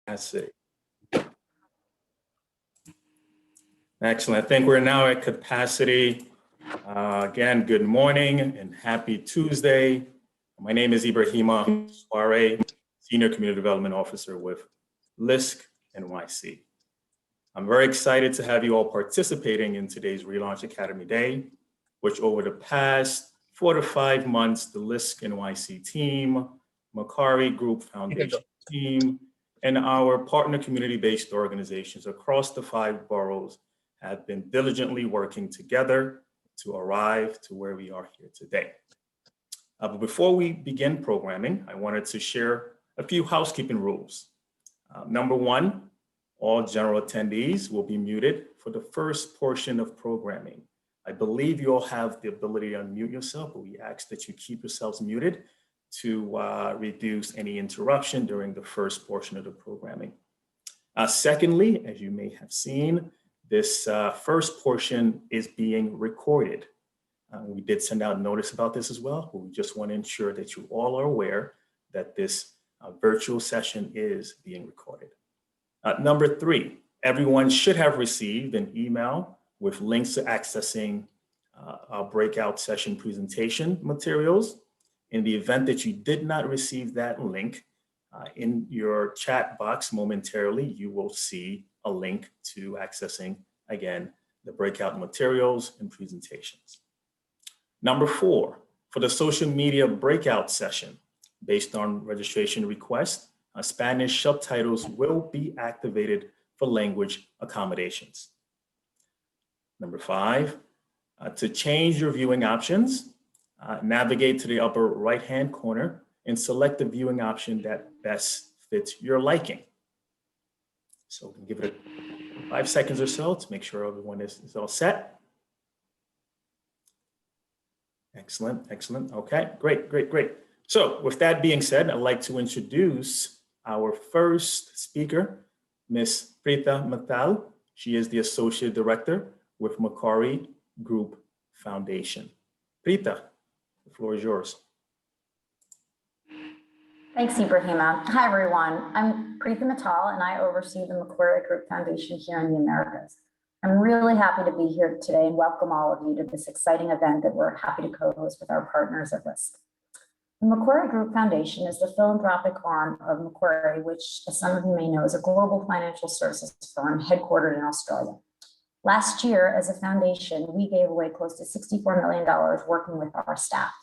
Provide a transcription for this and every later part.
capacity. Excellent. I think we're now at capacity. Again, good morning and happy Tuesday. My name is Ibrahima Souare, Senior Community Development Officer with LISC NYC. I'm very excited to have you all participating in today's Relaunch Academy Day, which over the past 4 to 5 months, the LISC NYC team, Macquarie Group Foundation team, and our partner community-based organizations across the 5 boroughs have been diligently working together to arrive to where we are here today. But before we begin programming, I wanted to share a few housekeeping rules. Number 1, all general attendees will be muted for the first portion of programming. I believe you all have the ability to unmute yourself, but we ask that you keep yourselves muted to reduce any interruption during the first portion of the programming. Secondly, as you may have seen, this first portion is being recorded. We did send out notice about this as well, but we just want to ensure that you all are aware that this virtual session is being recorded. Number 3, everyone should have received an email with links to accessing our breakout session presentation materials. In the event that you did not receive that link, in your chat box momentarily, you will see a link to accessing, again, the breakout materials and presentations. Number 4, for the social media breakout session, based on registration request, Spanish subtitles will be activated for language accommodations. Number 5, to change your viewing options, navigate to the upper right-hand corner and select the viewing option that best fits your liking. So we can give it 5 seconds or so to make sure everyone is all set. Excellent, excellent. Okay, great, great, great. So with that being said, I'd like to introduce our first speaker, Ms. Pritha Mittal. She is the Associate Director with Macquarie Group Foundation. Pritha, the floor is yours. Thanks, Ibrahima. Hi, everyone. I'm Pritha Mittal, and I oversee the Macquarie Group Foundation here in the Americas. I'm really happy to be here today and welcome all of you to this exciting event that we're happy to co-host with our partners at LISC. The Macquarie Group Foundation is the philanthropic arm of Macquarie, which, as some of you may know, is a global financial services firm headquartered in Australia. Last year, as a foundation, we gave away close to $64 million working with our staff.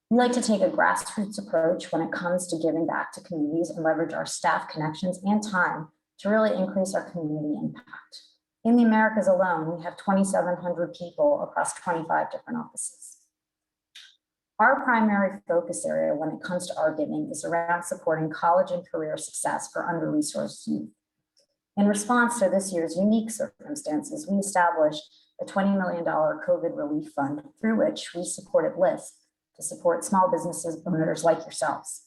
We like to take a grassroots approach when it comes to giving back to communities and leverage our staff connections and time to really increase our community impact. In the Americas alone, we have 2,700 people across 25 different offices. Our primary focus area when it comes to our giving is around supporting college and career success for under-resourced youth. In response to this year's unique circumstances, we established a $20 million COVID relief fund through which we supported LISC to support small businesses owners like yourselves.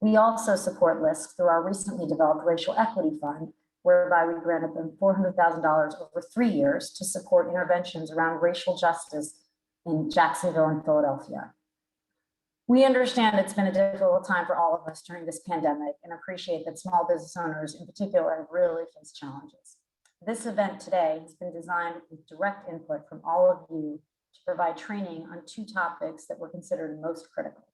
We also support LISC through our recently developed Racial Equity Fund, whereby we granted them $400,000 over 3 years to support interventions around racial justice in Jacksonville and Philadelphia. We understand it's been a difficult time for all of us during this pandemic and appreciate that small business owners in particular have really faced challenges. This event today has been designed with direct input from all of you to provide training on 2 topics that were considered most critical.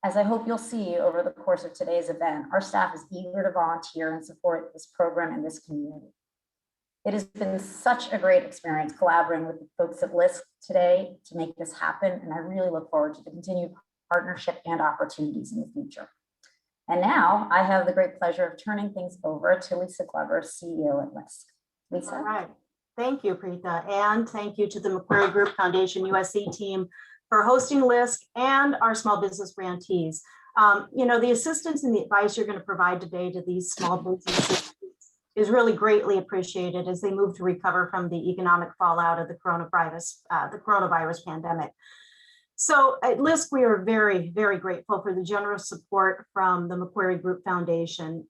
As I hope you'll see over the course of today's event, our staff is eager to volunteer and support this program and this community. It has been such a great experience collaborating with the folks at LISC today to make this happen, and I really look forward to the continued partnership and opportunities in the future. And now I have the great pleasure of turning things over to Lisa Glover, CEO at LISC. Lisa. All right. Thank you, Pritha, and thank you to the Macquarie Group Foundation USC team for hosting LISC and our small business grantees. The assistance and the advice you're going to provide today to these small businesses is really greatly appreciated as they move to recover from the economic fallout of the coronavirus pandemic. So at LISC, we are very, very grateful for the generous support from the Macquarie Group Foundation.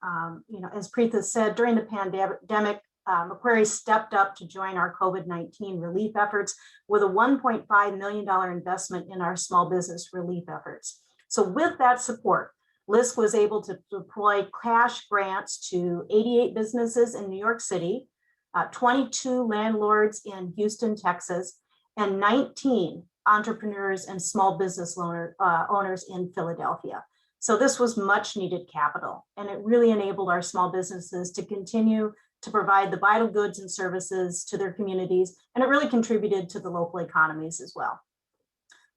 As Pritha said, during the pandemic, Macquarie stepped up to join our COVID-19 relief efforts with a $1.5 million investment in our small business relief efforts. So with that support, LISC was able to deploy cash grants to 88 businesses in New York City, 22 landlords in Houston, Texas, and 19 entrepreneurs and small business owners in Philadelphia. So this was much needed capital, and it really enabled our small businesses to continue to provide the vital goods and services to their communities, and it really contributed to the local economies as well.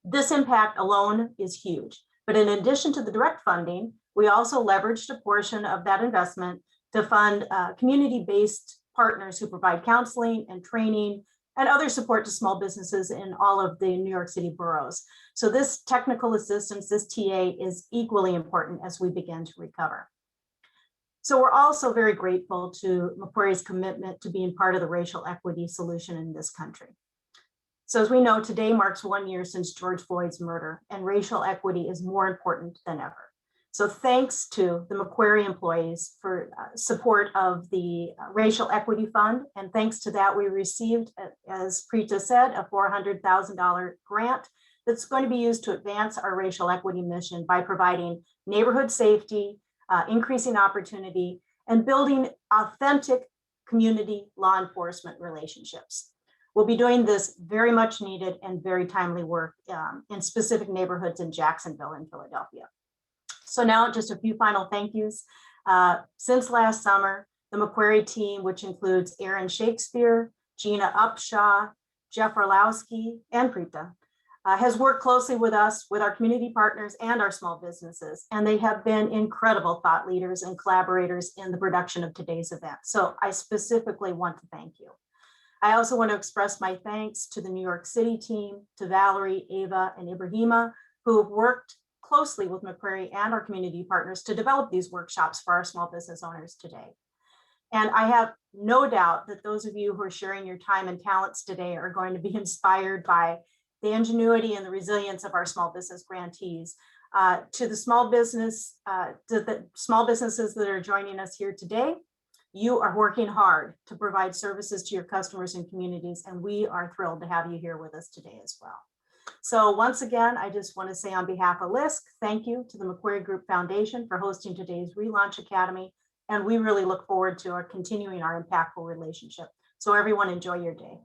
This impact alone is huge, but in addition to the direct funding, we also leveraged a portion of that investment to fund community-based partners who provide counseling and training and other support to small businesses in all of the New York City boroughs. So this technical assistance, this TA, is equally important as we begin to recover. So we're also very grateful to Macquarie's commitment to being part of the racial equity solution in this country. So as we know, today marks 1 year since George Floyd's murder, and racial equity is more important than ever. So thanks to the Macquarie employees for support of the Racial Equity Fund. And thanks to that, we received, as Pritha said, a $400,000 grant that's going to be used to advance our racial equity mission by providing neighborhood safety, increasing opportunity, and building authentic community law enforcement relationships. We'll be doing this very much needed and very timely work in specific neighborhoods in Jacksonville and Philadelphia. So now just a few final thank yous. Since last summer, the Macquarie team, which includes Aaron Shakespeare, Gina Upshaw, Jeff Orlowski, and Pritha, has worked closely with us, with our community partners and our small businesses. And they have been incredible thought leaders and collaborators in the production of today's event. So I specifically want to thank you. I also want to express my thanks to the New York City team, to Valerie, Ava, and Ibrahima, who have worked closely with Macquarie and our community partners to develop these workshops for our small business owners today. And I have no doubt that those of you who are sharing your time and talents today are going to be inspired by the ingenuity and the resilience of our small business grantees. To the small businesses that are joining us here today, you are working hard to provide services to your customers and communities, and we are thrilled to have you here with us today as well. So once again, I just want to say on behalf of LISC, thank you to the Macquarie Group Foundation for hosting today's Relaunch Academy, and we really look forward to continuing our impactful relationship. So everyone enjoy your day.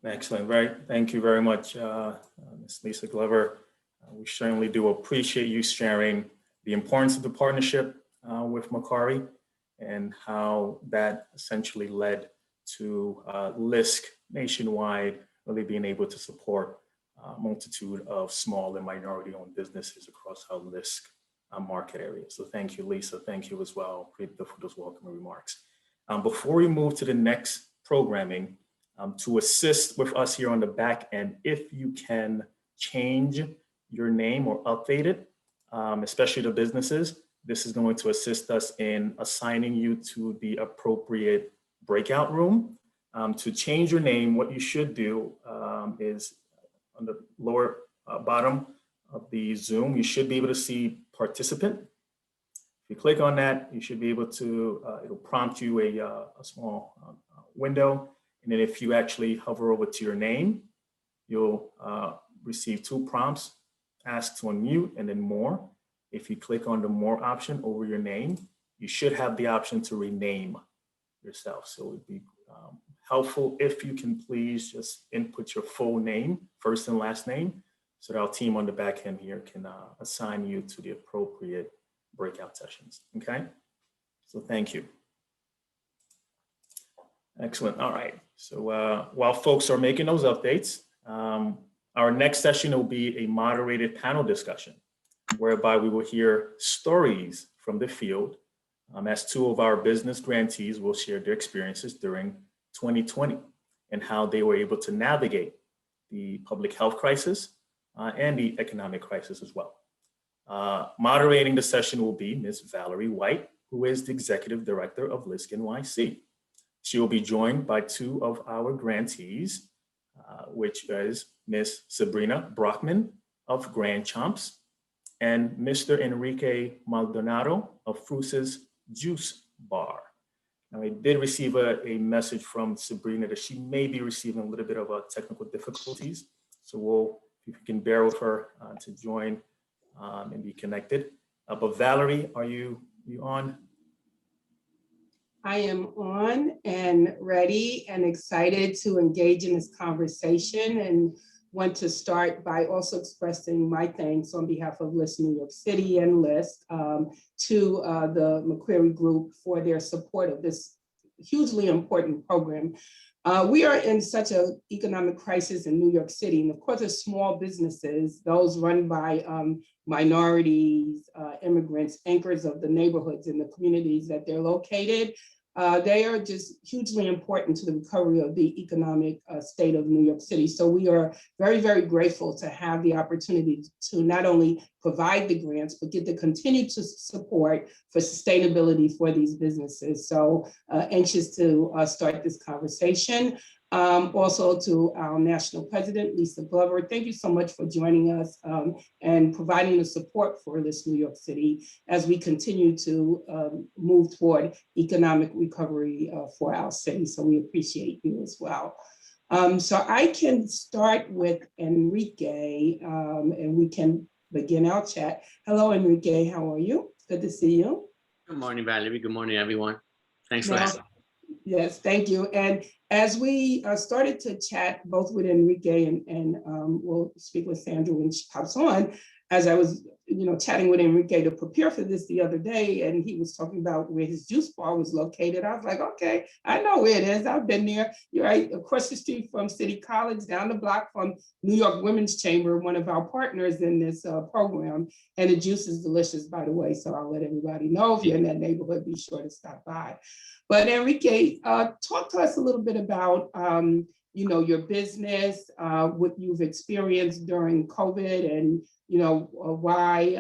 Excellent, right? Thank you very much, Ms. Lisa Glover. We certainly do appreciate you sharing the importance of the partnership with Macquarie and how that essentially led to LISC nationwide really being able to support a multitude of small and minority-owned businesses across our LISC market area. So thank you, Lisa. Thank you as well, Pritha, for those welcoming remarks. Before we move to the next programming, to assist with us here on the back end, if you can change your name or update it, especially the businesses, this is going to assist us in assigning you to the appropriate breakout room. To change your name, what you should do is on the lower bottom of the Zoom, you should be able to see participant. If you click on that, you should be able to, it'll prompt you a small window. And then if you actually hover over to your name, you'll receive 2 prompts, ask to unmute and then more. If you click on the more option over your name, you should have the option to rename yourself. So it would be helpful if you can please just input your full name, first and last name, so that our team on the back end here can assign you to the appropriate breakout sessions, okay? So thank you. Excellent, all right. So while folks are making those updates, our next session will be a moderated panel discussion, whereby we will hear stories from the field as 2 of our business grantees will share their experiences during 2020 and how they were able to navigate the public health crisis and the economic crisis as well. Moderating the session will be Ms. Valerie White, who is the Executive Director of LISC NYC. She will be joined by 2 of our grantees, which is Ms. Sabrina Brockman of Grand Chomps and Mr. Enrique Maldonado of Fruce's Juice Bar. Now, I did receive a message from Sabrina that she may be receiving a little bit of technical difficulties. So we'll, if you can bear with her to join and be connected. But Valerie, are you on? I am on and ready and excited to engage in this conversation, and want to start by also expressing my thanks on behalf of LISC New York City and LISC to the Macquarie Group for their support of this hugely important program. We are in such an economic crisis in New York City, and of course, as small businesses, those run by minorities, immigrants, anchors of the neighborhoods and the communities that they're located, they are just hugely important to the recovery of the economic state of New York City. So we are very, very grateful to have the opportunity to not only provide the grants, but get the continued support for sustainability for these businesses. So anxious to start this conversation. Also to our national president, LGlover, thank you so much for joining us and providing the support for LISC New York City as we continue to move toward economic recovery for our city. So we appreciate you as well. So I can start with Enrique and we can begin our chat. Hello, Enrique, how are you? Good to see you. Good morning, Valerie. Good morning, everyone. Thanks for asking. Yes, thank you. And as we started to chat both with Enrique and we'll speak with Sandra when she pops on, as I was chatting with Enrique to prepare for this the other day, and he was talking about where his juice bar was located. I was like, okay, I know where it is. I've been there. You're right across the street from City College, down the block from New York Women's Chamber, one of our partners in this program. And the juice is delicious, by the way. So I'll let everybody know if you're in that neighborhood, be sure to stop by. But Enrique, talk to us a little bit about your business, what you've experienced during COVID, and why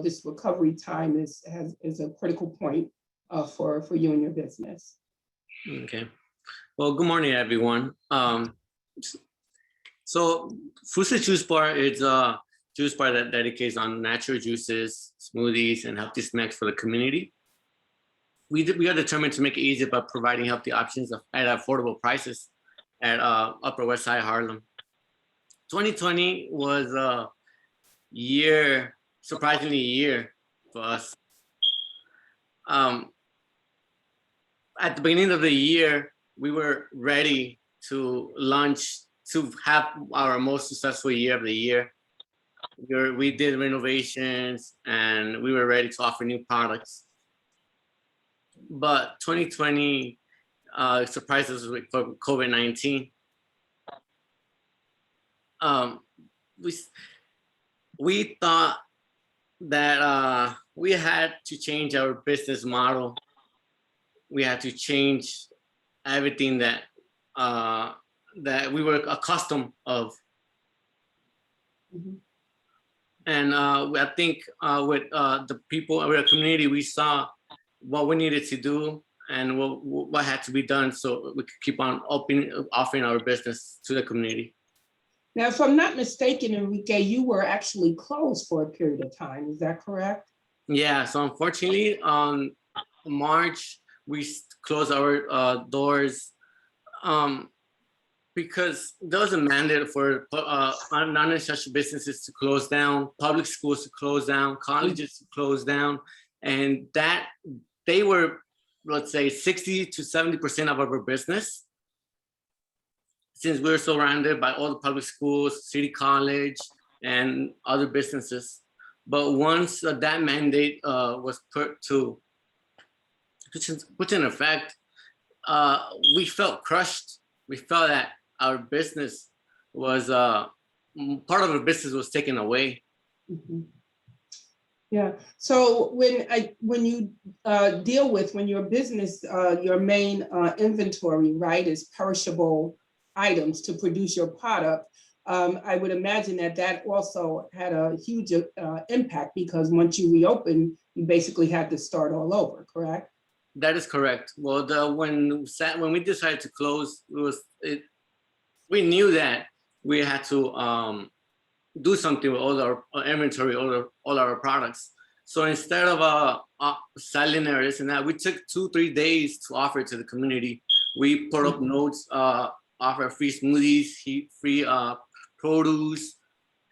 this recovery time is a critical point for you and your business. Okay. Well, good morning, everyone. So Frusa Juice Bar is a juice bar that dedicates on natural juices, smoothies, and healthy snacks for the community. We are determined to make it easy by providing healthy options at affordable prices at Upper West Side Harlem. 2020 was a year, surprisingly a year for us. At the beginning of the year, we were ready to launch, to have our most successful year of the year. We did renovations and we were ready to offer new products. But 2020 surprised us with COVID-19. We thought that we had to change our business model. We had to change everything that that we were accustomed of. Mm-hmm. And I think with the people, with the community, we saw what we needed to do and what had to be done so we could keep on offering our business to the community. Now, if I'm not mistaken, Enrique, you were actually closed for a period of time. Is that correct? Yeah. So unfortunately, on March, we closed our doors because there was a mandate for non-essential businesses to close down, public schools to close down, colleges to close down, and that they were, let's say, 60 to 70% of our business, since we're surrounded by all the public schools, City College, and other businesses. But once that mandate was put in effect, we felt crushed. We felt that our business was, part of our business was taken away. Mm-hmm. Yeah. So when you deal with, when your business, your main inventory, right, is perishable items to produce your product, I would imagine that also had a huge impact, because once you reopen, you basically had to start all over, correct? That is correct. Well, when we decided to close, we knew that we had to do something with all our inventory, all our products. So instead of selling this and that, we took 2-3 days to offer it to the community. We put up notes, offer free smoothies, free produce,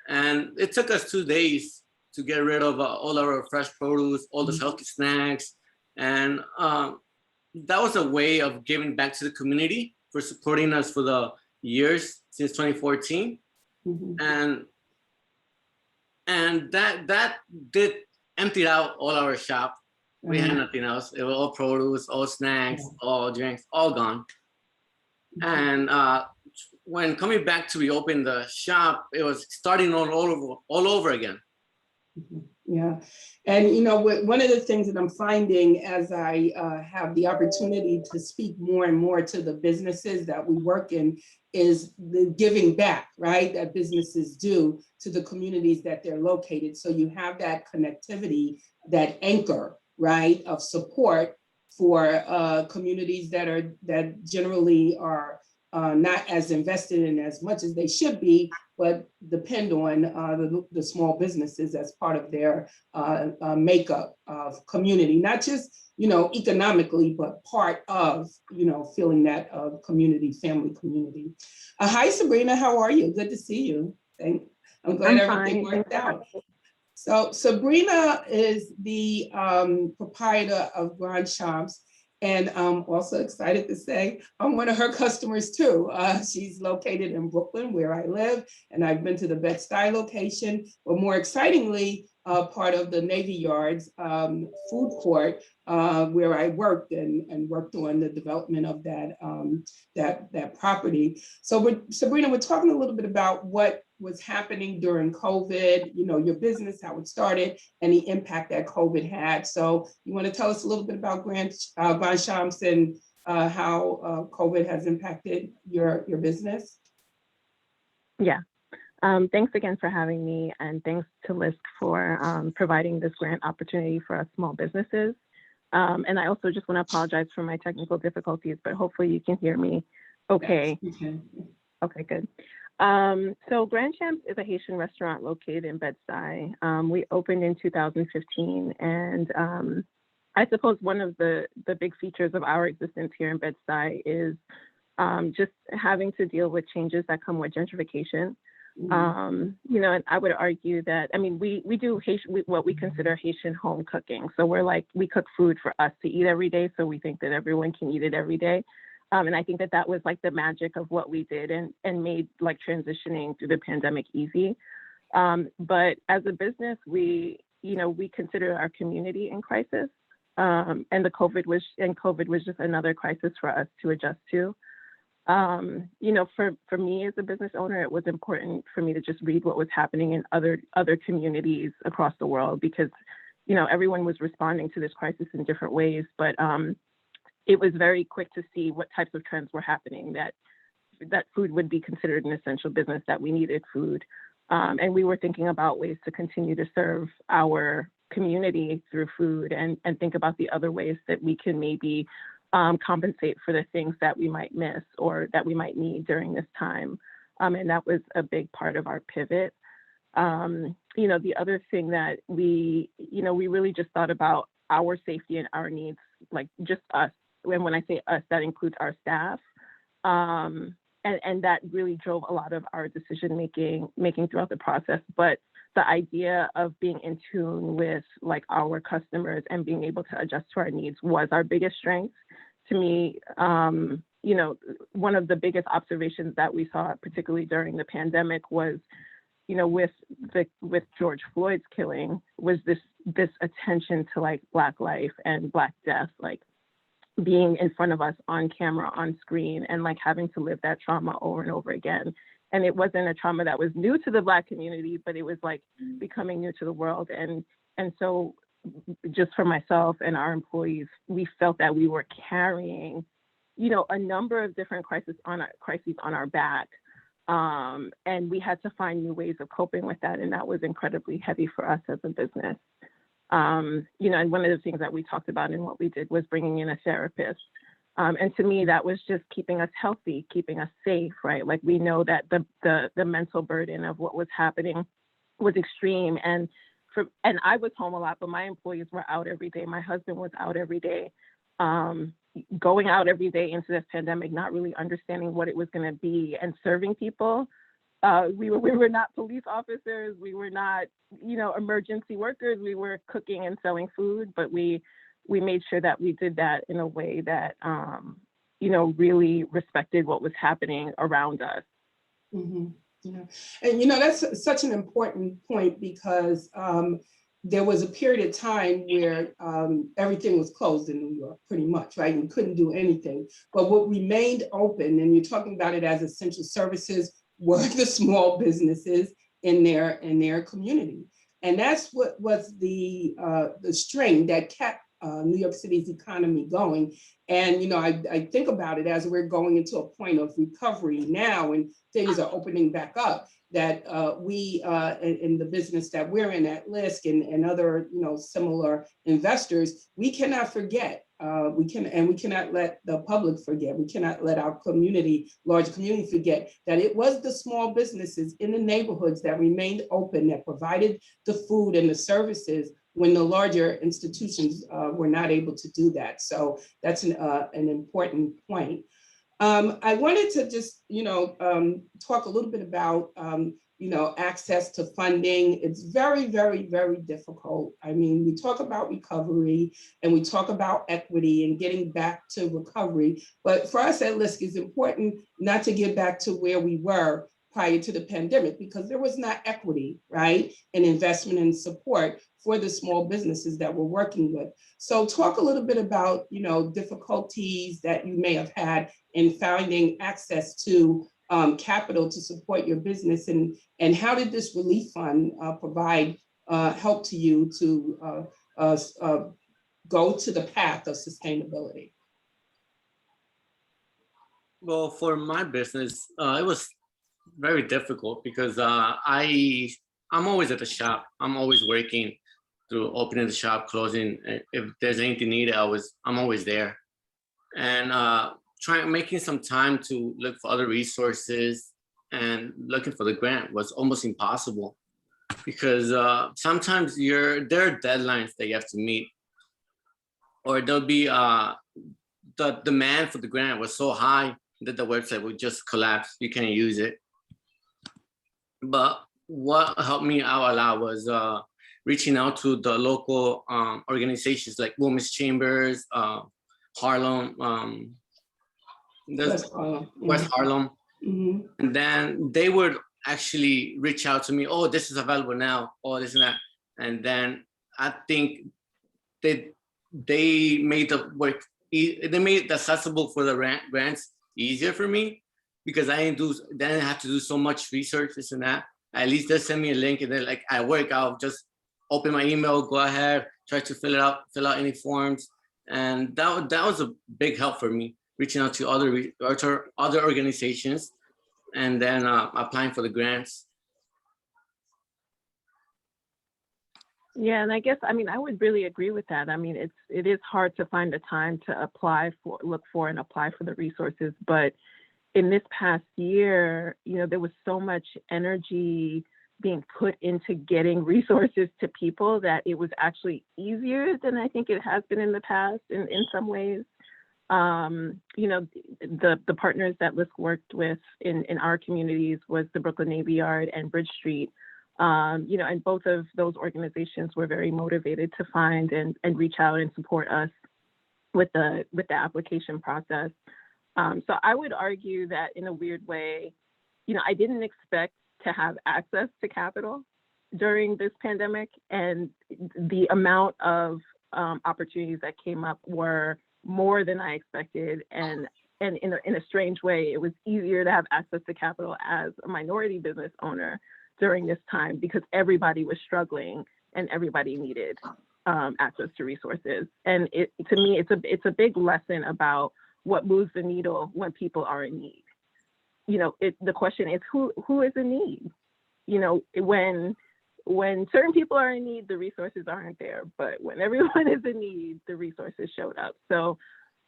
And it took us 2 days to get rid of all our fresh produce, all the healthy snacks. And that was a way of giving back to the community for supporting us for the years since 2014. And that did empty out all our shop. We had nothing else. It was all produce, all snacks, all drinks, all gone. And when coming back to reopen the shop, it was starting all over again. Yeah, and you know, one of the things that I'm finding as I have the opportunity to speak more and more to the businesses that we work in is the giving back, right? That businesses do to the communities that they're located. So you have that connectivity, that anchor, right, of support for communities that generally are not as invested in as much as they should be, but depend on the small businesses as part of their makeup of community, not just, you know, economically, but part of, you know, feeling that community, family community. Hi, Sabrina, how are you? Good to see you. I'm glad everything worked out. So Sabrina is the proprietor of Grand Champs. And I'm also excited to say I'm one of her customers too. She's located in Brooklyn, where I live, and I've been to the Bed-Stuy location, but more excitingly, part of the Navy Yards food court, where I worked and worked on the development of that property. So Sabrina, we're talking a little bit about what was happening during COVID, you know, your business, how it started, and the impact that COVID had. So you want to tell us a little bit about Grand Champs and how COVID has impacted your business? Yeah. Thanks again for having me, and thanks to LISC for providing this grant opportunity for us small businesses. And I also just want to apologize for my technical difficulties, but hopefully you can hear me okay. Yes, okay. Okay, good. So Grand Champs is a Haitian restaurant located in Bed-Stuy. We opened in 2015, and I suppose one of the big features of our existence here in Bed-Stuy is just having to deal with changes that come with gentrification. You know, and I would argue that, I mean, we do what we consider Haitian home cooking. So we cook food for us to eat every day. So we think that everyone can eat it every day. And I think that was like the magic of what we did and made like transitioning through the pandemic easy. But as a business, we consider our community in crisis. And COVID was just another crisis for us to adjust to. You know, for me as a business owner, it was important for me to just read what was happening in other communities across the world, because, you know, everyone was responding to this crisis in different ways. But it was very quick to see what types of trends were happening, that food would be considered an essential business, that we needed food. And we were thinking about ways to continue to serve our community through food and think about the other ways that we can maybe compensate for the things that we might miss or that we might need during this time. And that was a big part of our pivot. You know, the other thing that we really just thought about our safety and our needs, like just us. And when I say us, that includes our staff. And that really drove a lot of our decision making throughout the process. But the idea of being in tune with like our customers and being able to adjust to our needs was our biggest strength. To me, you know, one of the biggest observations that we saw, particularly during the pandemic, was, you know, with George Floyd's killing, was this attention to like Black life and Black death, like being in front of us on camera, on screen, and like having to live that trauma over and over again. And it wasn't a trauma that was new to the Black community, but it was like becoming new to the world. And so just for myself and our employees, we felt that we were carrying, you know, a number of different crises on our back. And we had to find new ways of coping with that. And that was incredibly heavy for us as a business. You know, and one of the things that we talked about in what we did was bringing in a therapist. And to me, that was just keeping us healthy, keeping us safe, right? Like we know that the mental burden of what was happening was extreme. And I was home a lot, but my employees were out every day. My husband was out every day, going out every day into this pandemic, not really understanding what it was going to be, and serving people we were not police officers. We were not, emergency workers. We were cooking and selling food, but we made sure that we did that in a way that, really respected what was happening around us. Mhm. Yeah. And that's such an important point because there was a period of time where everything was closed in New York, pretty much, right? We couldn't do anything. But what remained open, and you're talking about it as essential services, were the small businesses in their community. And that's what was the string that kept New York City's economy going. And I think about it as we're going into a point of recovery now and things are opening back up, that we in the business that we're in at LISC and other similar investors, we cannot forget. We cannot let the public forget. We cannot let our large community forget that it was the small businesses in the neighborhoods that remained open, that provided the food and the services when the larger institutions were not able to do that. So that's an important point. I wanted to just, talk a little bit about, access to funding. It's very, very, very difficult. I mean, we talk about recovery and we talk about equity and getting back to recovery. But for us at LISC, it's important not to get back to where we were prior to the pandemic, because there was not equity, right, and investment and support for the small businesses that we're working with. So talk a little bit about, difficulties that you may have had in finding access to capital to support your business, and how did this relief fund provide help to you to go to the path of sustainability? Well, for my business, it was very difficult because I'm always at the shop. I'm always working through opening the shop, closing. If there's anything needed, I'm always there. And making some time to look for other resources and looking for the grant was almost impossible, because sometimes there are deadlines that you have to meet, or there'll be the demand for the grant was so high that the website would just collapse. You can't use it. But what helped me out a lot was reaching out to the local organizations like Women's Chambers, Harlem, West Harlem. Mm-hmm. And then they would actually reach out to me, oh, this is available now, oh, this and that. And then I think they made the work, they made it accessible for the grants easier for me, because I didn't have to do so much research, this and that. At least they send me a link, and then like at work, I'll just open my email, go ahead, try to fill out any forms. And that was a big help for me, reaching out to other organizations and then applying for the grants. Yeah, and I guess, I would really agree with that. It is hard to find the time to look for and apply for the resources. But in this past year, there was so much energy being put into getting resources to people that it was actually easier than I think it has been in the past in some ways. The partners that LISC worked with in our communities was the Brooklyn Navy Yard and Bridge Street. And both of those organizations were very motivated to find and reach out and support us with the application process. So I would argue that in a weird way, I didn't expect to have access to capital during this pandemic, and the amount of opportunities that came up were more than I expected. And in a strange way, it was easier to have access to capital as a minority business owner during this time, because everybody was struggling and everybody needed access to resources. And to me, it's a big lesson about what moves the needle when people are in need. The question is who is in need? When certain people are in need, the resources aren't there. But when everyone is in need, the resources showed up. So,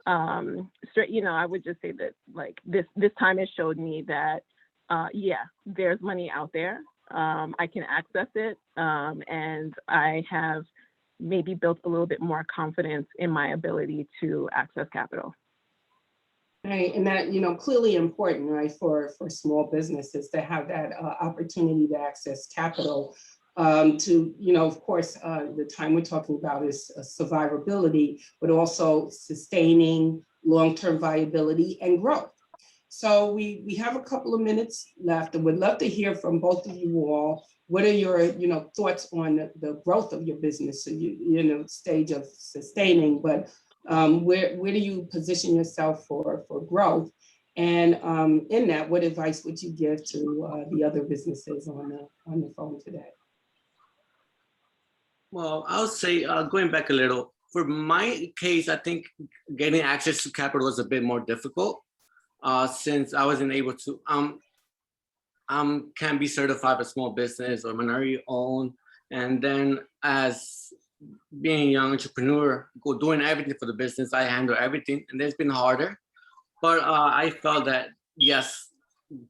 I would just say that this time has showed me that, there's money out there. I can access it, and I have maybe built a little bit more confidence in my ability to access capital. Right, and that, clearly important, right, for small businesses to have that opportunity to access capital. Of course, the time we're talking about is survivability, but also sustaining long-term viability and growth. So we have a couple of minutes left, and would love to hear from both of you all. What are your thoughts on the growth of your business? So stage of sustaining, but where do you position yourself for growth? And in that, what advice would you give to the other businesses on the phone today? Well, I would say going back a little, for my case, I think getting access to capital was a bit more difficult since I wasn't able to can be certified as small business or minority owned, and then as being a young entrepreneur, doing everything for the business, I handle everything, and it's been harder. But I felt that yes,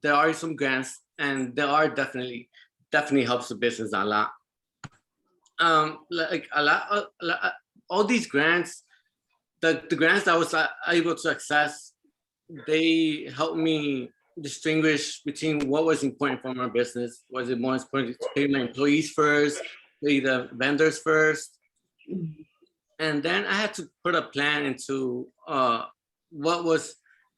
there are some grants, and there are definitely helps the business a lot. Like a lot, all these grants, the grants that I was able to access, they helped me distinguish between what was important for my business. Was it more important to pay my employees first, pay the vendors first? And then I had to put a plan into how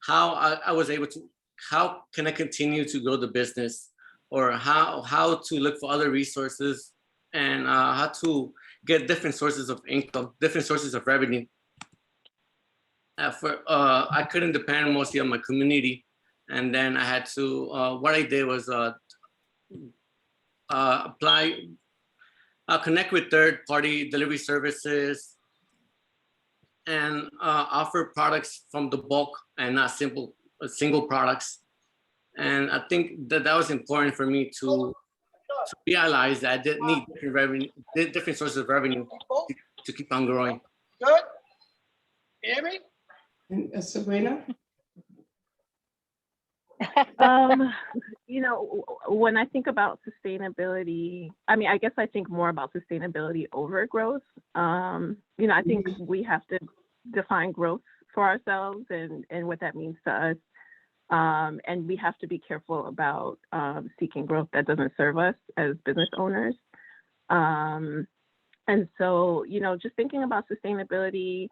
I was able to, how can I continue to grow the business, or how to look for other resources, and how to get different sources of income, different sources of revenue. I couldn't depend mostly on my community, and then I had to. What I did was connect with third-party delivery services, and offer products from the bulk and not single products. And I think that was important for me to realize that I didn't need different revenue, different sources of revenue to keep on growing. Good. Hear me? And Sabrina? When I think about sustainability, I guess I think more about sustainability over growth. I think we have to define growth for ourselves and what that means to us. And we have to be careful about seeking growth that doesn't serve us as business owners. And so, just thinking about sustainability,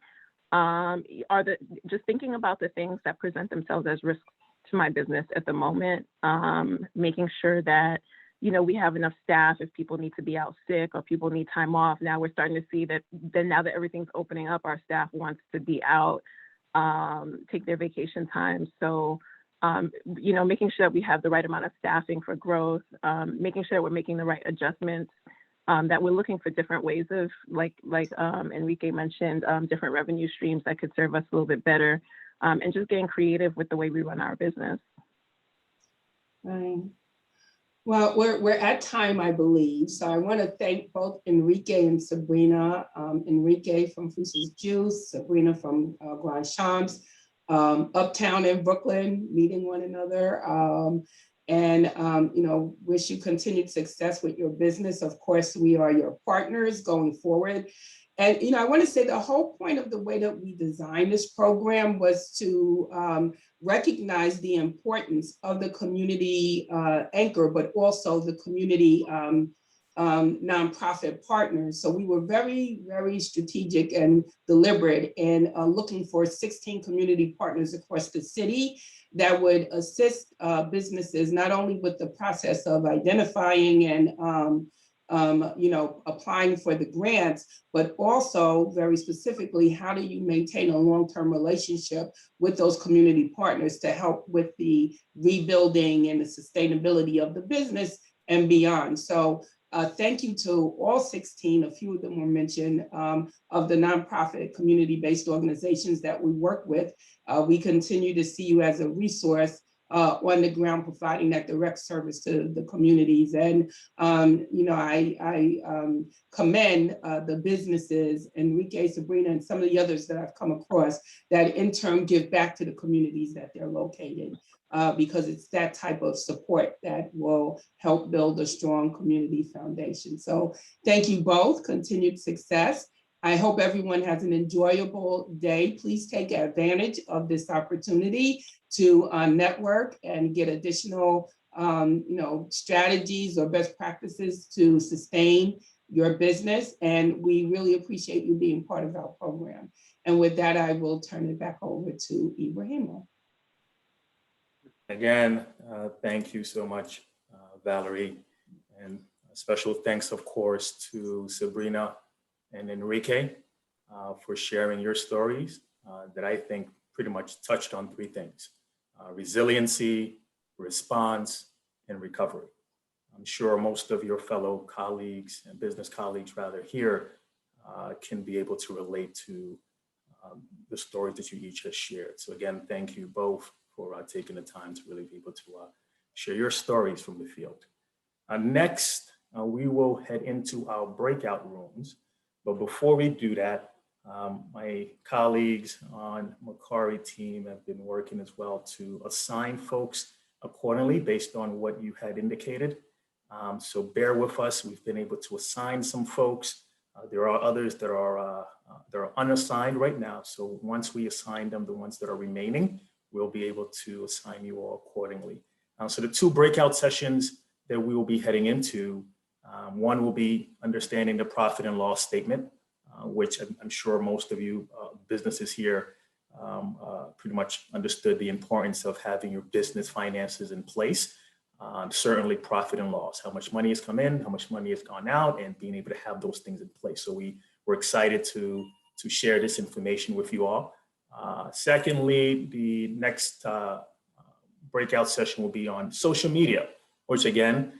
just thinking about the things that present themselves as risks to my business at the moment, making sure that, we have enough staff if people need to be out sick or people need time off. Now we're starting to see that then now that everything's opening up, our staff wants to be out, take their vacation time. So, making sure that we have the right amount of staffing for growth, making sure that we're making the right adjustments, that we're looking for different ways of, like Enrique mentioned, different revenue streams that could serve us a little bit better, and just getting creative with the way we run our business. Right. Well, we're at time, I believe. So I want to thank both Enrique and Sabrina. Enrique from Fruity's Juice, Sabrina from Grand Champs, uptown in Brooklyn, meeting one another. Wish you continued success with your business. Of course, we are your partners going forward. And, I want to say the whole point of the way that we designed this program was to recognize the importance of the community anchor, but also the community nonprofit partners. So we were very, very strategic and deliberate in looking for 16 community partners across the city that would assist businesses not only with the process of identifying and applying for the grants, but also very specifically, how do you maintain a long-term relationship with those community partners to help with the rebuilding and the sustainability of the business and beyond. So thank you to all 16, a few of them were mentioned, of the nonprofit community-based organizations that we work with. We continue to see you as a resource on the ground, providing that direct service to the communities. And, I commend the businesses, Enrique, Sabrina, and some of the others that I've come across that in turn give back to the communities that they're located, because it's that type of support that will help build a strong community foundation. So thank you both, continued success. I hope everyone has an enjoyable day. Please take advantage of this opportunity to network and get additional strategies or best practices to sustain your business. And we really appreciate you being part of our program. And with that, I will turn it back over to Ibrahima. Again, thank you so much, Valerie. And a special thanks, of course, to Sabrina and Enrique for sharing your stories that I think pretty much touched on three things: resiliency, response, and recovery. I'm sure most of your fellow colleagues and business colleagues rather here can be able to relate to the stories that you each have shared. So again, thank you both for taking the time to really be able to share your stories from the field. Next, we will head into our breakout rooms. But before we do that, my colleagues on Macquarie team have been working as well to assign folks accordingly based on what you had indicated. So bear with us. We've been able to assign some folks. There are others that are unassigned right now. So once we assign them, the ones that are remaining, we'll be able to assign you all accordingly. So the two breakout sessions that we will be heading into, one will be understanding the profit and loss statement, which I'm sure most of you businesses here pretty much understood the importance of having your business finances in place. Certainly profit and loss, how much money has come in, how much money has gone out, and being able to have those things in place. So we're excited to share this information with you all. Secondly, the next breakout session will be on social media, which again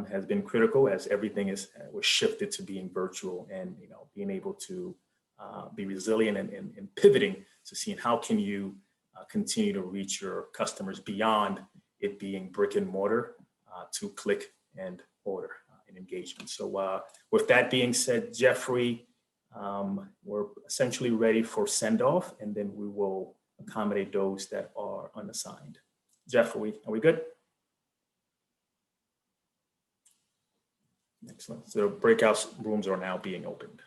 has been critical as everything was shifted to being virtual, and being able to be resilient and pivoting to seeing how can you continue to reach your customers beyond it being brick and mortar to click and order and engagement. So with that being said, Jeffrey, we're essentially ready for send off, and then we will accommodate those that are unassigned. Jeff, are we good? Excellent. So breakout rooms are now being opened.